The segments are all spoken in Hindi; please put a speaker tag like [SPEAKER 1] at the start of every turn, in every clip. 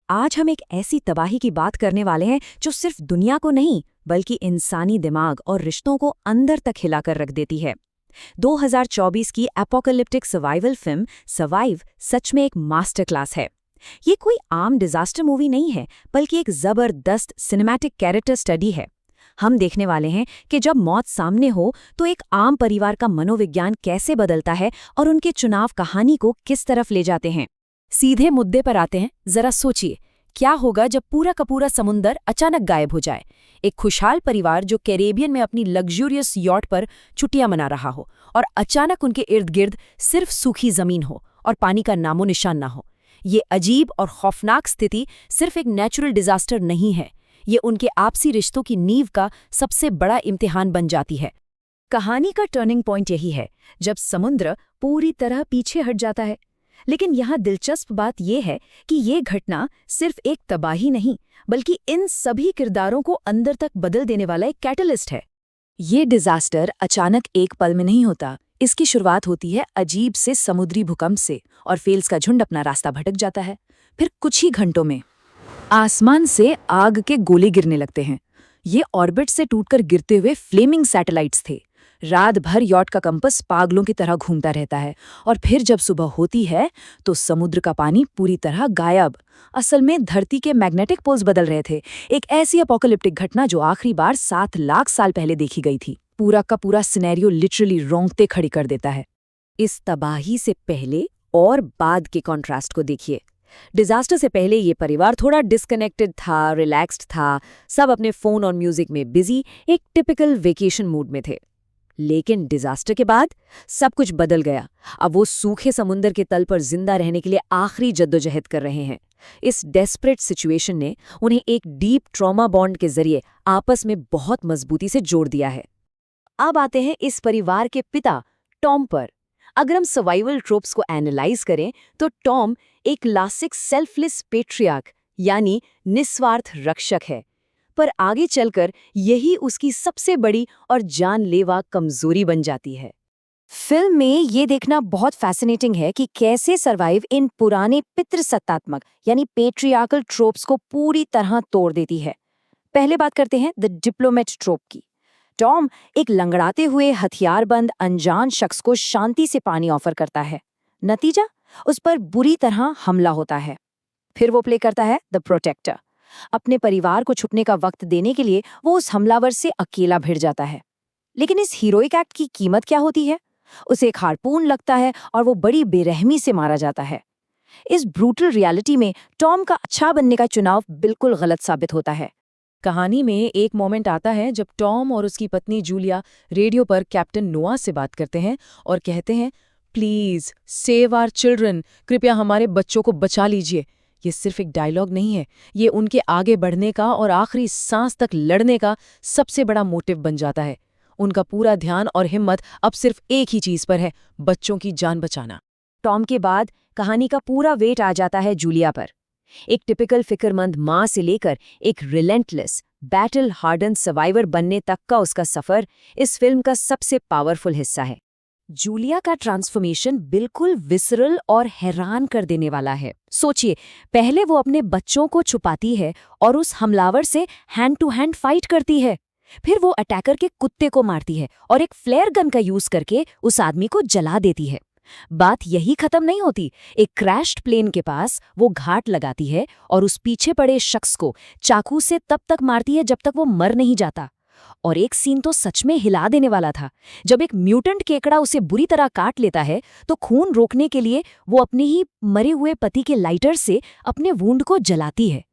[SPEAKER 1] आज हम एक ऐसी तबाही की बात करने वाले हैं जो सिर्फ दुनिया को नहीं बल्कि इंसानी दिमाग और रिश्तों को अंदर तक हिलाकर रख देती है। 2024 की एपोकलिप्टिक सर्वाइवल फिल्म सर्वाइव सच में एक मास्टर क्लास है। ये कोई आम डिजास्टर मूवी नहीं है बल्कि एक जबरदस्त सिनेमैटिक कैरेक्टर स्टडी है। हम देखने वाले हैं कि जब मौत सामने हो तो एक आम परिवार का मनोविज्ञान कैसे बदलता है और उनके चुनाव कहानी को किस तरफ ले जाते हैं। सीधे मुद्दे पर आते हैं। जरा सोचिए, क्या होगा जब पूरा का पूरा समुंदर अचानक गायब हो जाए। एक खुशहाल परिवार जो कैरेबियन में अपनी लग्जूरियस यॉट पर छुट्टियां मना रहा हो और अचानक उनके इर्द गिर्द सिर्फ सूखी जमीन हो और पानी का नामो निशान ना हो। ये अजीब और खौफनाक स्थिति सिर्फ एक नेचुरल डिजास्टर नहीं है, ये उनके आपसी रिश्तों की नींव का सबसे बड़ा इम्तिहान बन जाती है। कहानी का टर्निंग पॉइंट यही है जब समुद्र पूरी तरह पीछे हट जाता है। लेकिन यहाँ दिलचस्प बात यह है कि ये घटना सिर्फ एक तबाही नहीं बल्कि इन सभी किरदारों को अंदर तक बदल देने वाला एक कैटलिस्ट है। ये डिजास्टर अचानक एक पल में नहीं होता। इसकी शुरुआत होती है अजीब से समुद्री भूकंप से और फेल्स का झुंड अपना रास्ता भटक जाता है। फिर कुछ ही घंटों में आसमान से आग के गोले गिरने लगते हैं। ये ऑर्बिट से टूटकर गिरते हुए फ्लेमिंग सैटेलाइट्स थे। रात भर यॉट का कंपस पागलों की तरह घूमता रहता है और फिर जब सुबह होती है तो समुद्र का पानी पूरी तरह गायब। असल में धरती के मैग्नेटिक पोल्स बदल रहे थे। एक ऐसी अपोकलिप्टिक घटना जो आखिरी बार 7 लाख साल पहले देखी गई थी। पूरा का पूरा सिनेरियो लिटरली रोंगटे खड़ी कर देता है। इस तबाही से पहले और बाद के कॉन्ट्रास्ट को देखिए। डिजास्टर से पहले ये परिवार थोड़ा डिस्कनेक्टेड था, रिलैक्स्ड था, सब अपने फोन और म्यूजिक में बिजी, एक टिपिकल वेकेशन मूड में थे। लेकिन डिजास्टर के बाद सब कुछ बदल गया। अब वो सूखे समुंदर के तल पर जिंदा रहने के लिए आखिरी जद्दोजहद कर रहे हैं। इस डेस्परेट सिचुएशन ने उन्हें एक डीप ट्रॉमा बॉन्ड के जरिए आपस में बहुत मजबूती से जोड़ दिया है। अब आते हैं इस परिवार के पिता टॉम पर। अगर हम सर्वाइवल ट्रोप्स को एनालाइज करें तो टॉम एक क्लासिक सेल्फलेस पेट्रियार्क यानी निस्वार्थ रक्षक है, पर आगे चलकर यही उसकी सबसे बड़ी और जानलेवा कमजोरी बन जाती है। फिल्म में ये देखना बहुत फैसिनेटिंग है कि कैसे सर्वाइव इन पुराने पितृसत्तात्मक यानी पेट्रियार्कल ट्रोप्स को पूरी तरह तोड़ देती है। पहले बात करते हैं द डिप्लोमेट ट्रोप की। टॉम एक लंगड़ाते हुए हथियारबंद अनजान शख्स को शांति से पानी ऑफर करता है। नतीजा, उस पर बुरी तरह हमला होता है। फिर वो प्ले करता है द प्रोटेक्टर। अपने परिवार को छुपने का वक्त देने के लिए वो उस हमलावर से अकेला भिड़ जाता है। लेकिन इस हीरोइक एक्ट की कीमत क्या होती है? उसे एक हार्पून लगता है और वो बड़ी बेरहमी से मारा जाता है। इस ब्रूटल रियलिटी में टॉम का अच्छा बनने का चुनाव बिल्कुल गलत साबित होता है। कहानी में एक मोमेंट आता है जब टॉम और उसकी पत्नी जूलिया रेडियो पर कैप्टन नोआ से बात करते हैं और कहते हैं, प्लीज सेव आवर चिल्ड्रन, कृपया हमारे बच्चों को बचा लीजिए। ये सिर्फ एक डायलॉग नहीं है, ये उनके आगे बढ़ने का और आखिरी सांस तक लड़ने का सबसे बड़ा मोटिव बन जाता है। उनका पूरा ध्यान और हिम्मत अब सिर्फ एक ही चीज पर है, बच्चों की जान बचाना। टॉम के बाद कहानी का पूरा वेट आ जाता है जूलिया पर। एक टिपिकल फिक्रमंद माँ से लेकर एक रिलेंटलेस बैटल हार्डन सर्वाइवर बनने तक का उसका सफर इस फिल्म का सबसे पावरफुल हिस्सा है। जूलिया का ट्रांसफॉर्मेशन बिल्कुल विसरल और हैरान कर देने वाला है। सोचिए, पहले वो अपने बच्चों को छुपाती है और उस हमलावर से हैंड टू हैंड फाइट करती है। फिर वो अटैकर के कुत्ते को मारती है और एक फ्लेयर गन का यूज करके उस आदमी को जला देती है। बात यही खत्म नहीं होती। एक क्रैश्ड प्लेन के पास वो घाट लगाती है और उस पीछे पड़े शख्स को चाकू से तब तक मारती है जब तक वो मर नहीं जाता। और एक सीन तो सच में हिला देने वाला था। जब एक म्यूटेंट केकड़ा उसे बुरी तरह काट लेता है तो खून रोकने के लिए वो अपने ही मरे हुए पति के लाइटर से अपने वुंड को जलाती है।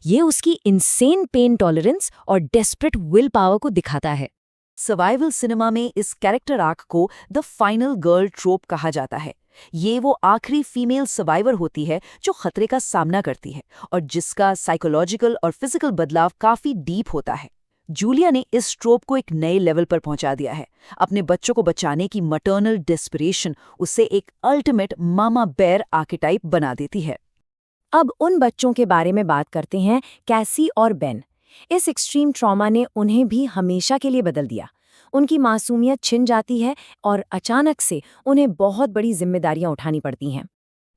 [SPEAKER 1] ये उसकी इनसेन पेन टॉलरेंस और डेस्परेट विल पावर को दिखाता है। सर्वाइवल सिनेमा में इस कैरेक्टर आर्क को द फाइनल गर्ल ट्रोप कहा जाता है। ये वो आखिरी फीमेल सर्वाइवर होती है जो खतरे का सामना करती है और जिसका साइकोलॉजिकल और फिजिकल बदलाव काफी डीप होता है। जूलिया ने इस ट्रोप को एक नए लेवल पर पहुंचा दिया है। अपने बच्चों को बचाने की मटर्नल डेस्परेशन उसे एक अल्टीमेट मामा बेयर आर्केटाइप बना देती है। अब उन बच्चों के बारे में बात करते हैं, कैसी और बेन। इस एक्सट्रीम ट्रॉमा ने उन्हें भी हमेशा के लिए बदल दिया। उनकी मासूमियत छिन जाती है और अचानक से उन्हें बहुत बड़ी जिम्मेदारियां उठानी पड़ती हैं।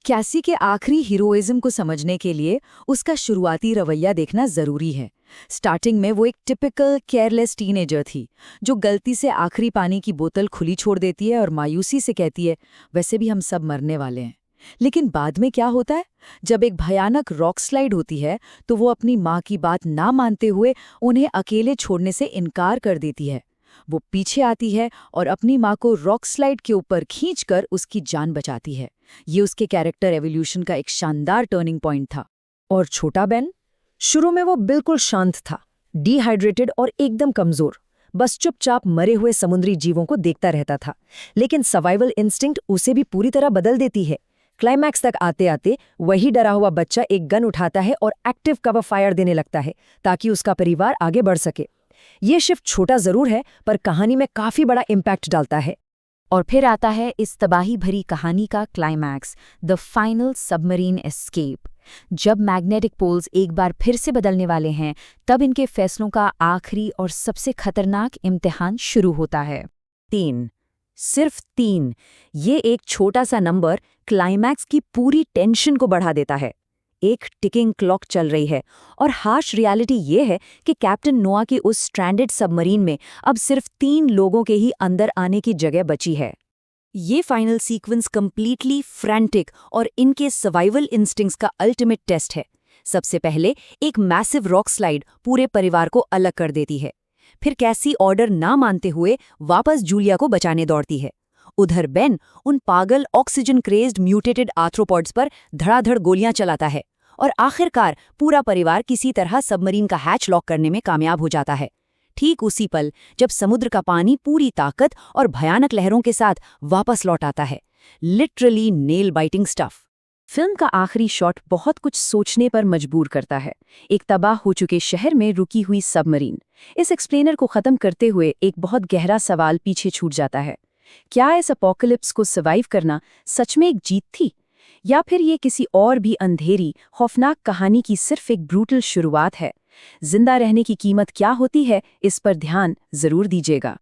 [SPEAKER 1] कैसी के आखिरी हीरोइज्म को समझने के लिए उसका शुरुआती रवैया देखना जरूरी है। स्टार्टिंग में वो एक टिपिकल केयरलेस टीनेजर थी जो गलती से आखिरी पानी की बोतल खुली छोड़ देती है और मायूसी से कहती है, वैसे भी हम सब मरने वाले हैं। लेकिन बाद में क्या होता है? जब एक भयानक रॉक स्लाइड होती है तो वो अपनी माँ की बात ना मानते हुए उन्हें अकेले छोड़ने से इनकार कर देती है। वो पीछे आती है और अपनी माँ को रॉक स्लाइड के ऊपर खींचकर उसकी जान बचाती है। ये उसके कैरेक्टर एवोल्यूशन का एक शानदार टर्निंग पॉइंट था। और छोटा बेन? शुरू में वो बिल्कुल शांत था, डिहाइड्रेटेड और एकदम कमजोर, बस चुपचाप मरे हुए समुद्री जीवों को देखता रहता था। लेकिन सर्वाइवल इंस्टिंक्ट उसे भी पूरी तरह बदल देती है। क्लाइमैक्स तक आते आते वही डरा हुआ बच्चा एक गन उठाता है और एक्टिव कवर फायर देने लगता है ताकि उसका परिवार आगे बढ़ सके। ये शिफ्ट छोटा जरूर है पर कहानी में काफी बड़ा इम्पैक्ट डालता है। और फिर आता है इस तबाही भरी कहानी का climax, the final submarine escape. जब मैग्नेटिक पोल्स एक बार फिर से बदलने वाले हैं, तब इनके फैसलों का आखिरी और सबसे खतरनाक इम्तिहान शुरू होता है। 3, सिर्फ 3, ये एक छोटा सा नंबर क्लाइमैक्स की पूरी टेंशन को बढ़ा देता है। एक टिकिंग क्लॉक चल रही है और हार्श रियलिटी ये है कि कैप्टन नोआ की उस स्ट्रैंडेड सबमरीन में अब सिर्फ 3 लोगों के ही अंदर आने की जगह बची है। ये फाइनल सीक्वेंस कंप्लीटली फ्रैंटिक और इनके सर्वाइवल इंस्टिंक्ट्स का अल्टीमेट टेस्ट है। सबसे पहले एक मैसिव रॉक स्लाइड पूरे परिवार को अलग कर देती है। फिर कैसी ऑर्डर ना मानते हुए वापस जूलिया को बचाने दौड़ती है। उधर बेन उन पागल ऑक्सीजन क्रेज्ड म्यूटेटेड आर्थ्रोपॉड्स पर धड़ाधड़ गोलियां चलाता है और आखिरकार पूरा परिवार किसी तरह सबमरीन का हैच लॉक करने में कामयाब हो जाता है। ठीक उसी पल जब समुद्र का पानी पूरी ताकत और भयानक लहरों के साथ वापस लौट आता है। Literally nail biting stuff. Film का आखिरी शॉट बहुत कुछ सोचने पर मजबूर करता है। एक तबाह हो चुके शहर में रुकी हुई सबमरीन। इस एक्सप्लेनर को खत्म करते हुए एक बहुत गहरा सवाल पीछे छूट जाता है। क्या इस अपोकलिप्स को सर्वाइव करना सच में एक जीत थी, या फिर ये किसी और भी अंधेरी खौफनाक कहानी की सिर्फ एक ब्रूटल शुरुआत है? जिंदा रहने की कीमत क्या होती है, इस पर ध्यान जरूर दीजिएगा।